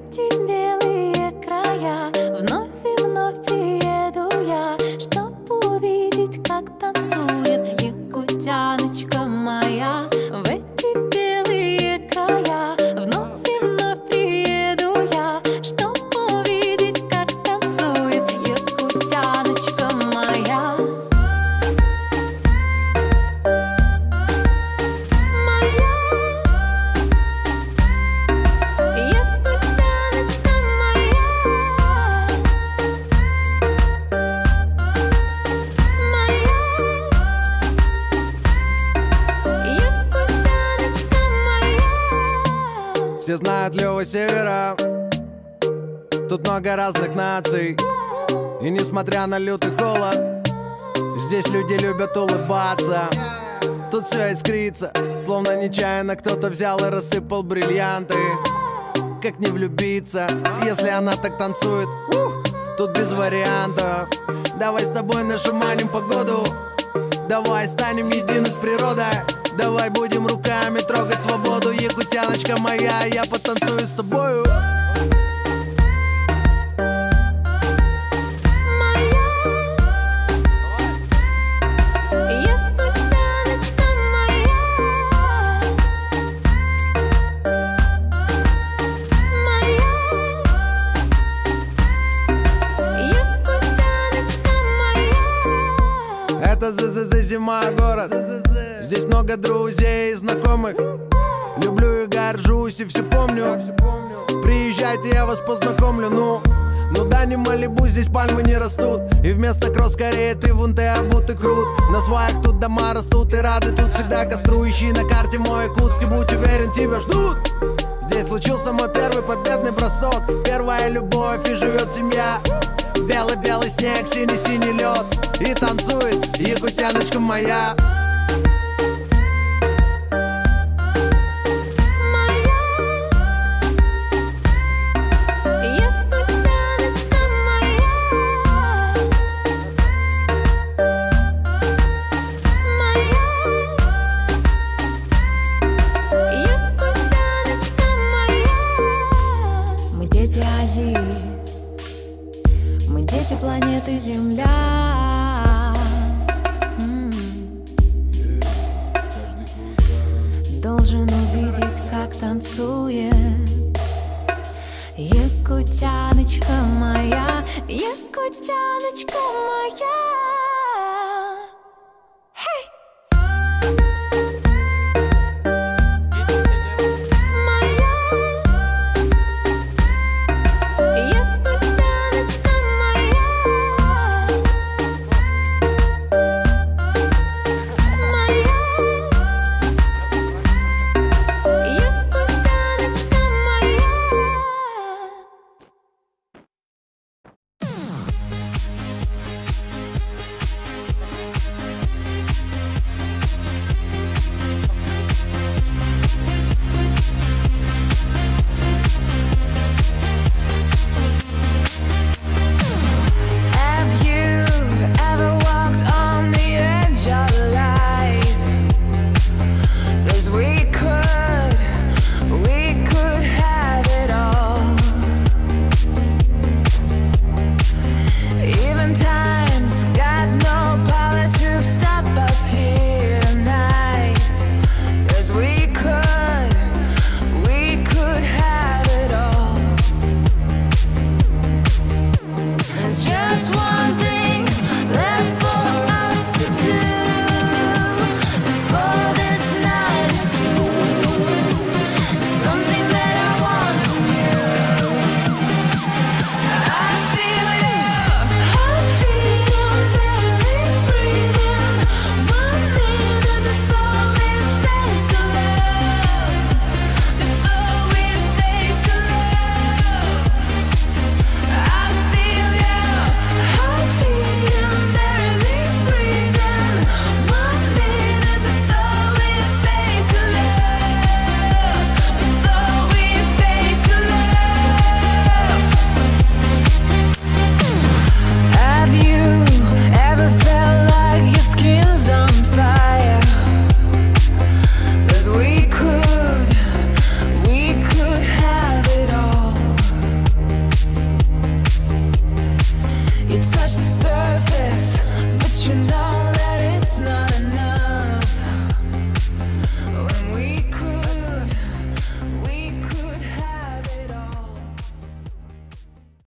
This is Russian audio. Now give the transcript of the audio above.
эти белые края вновь и вновь приеду я, чтоб увидеть, как танцует якутяночка моя. В эти белые края вновь и вновь приеду я, чтоб увидеть, как танцует якутяночка моя. Все знают Лёва Севера, тут много разных наций. И несмотря на лютый холод, здесь люди любят улыбаться. Тут все искрится, словно нечаянно кто-то взял и рассыпал бриллианты. Как не влюбиться, если она так танцует, тут без вариантов. Давай с тобой нашуманим погоду, давай станем едины с природой. Давай будем руками трогать свободу, якутяночка моя, я потанцую с тобою. Это зима, город. Здесь много друзей и знакомых. Люблю и горжусь, и все помню. Приезжайте, я вас познакомлю. Ну да, не Малибу, здесь пальмы не растут. И вместо кросс скорее ты вон ты обутый крут. На сваях тут дома растут, и рады тут всегда костру. Ищи на карте мой Якутск, и будь уверен, тебя ждут. Здесь случился мой первый победный бросок, первая любовь, и живет семья. Белый-белый снег, синий-синий лед, и танцует якутяночка моя. Мы дети планеты Земля. Должен увидеть, как танцует якутяночка моя, якутяночка моя. You touch the surface, but you know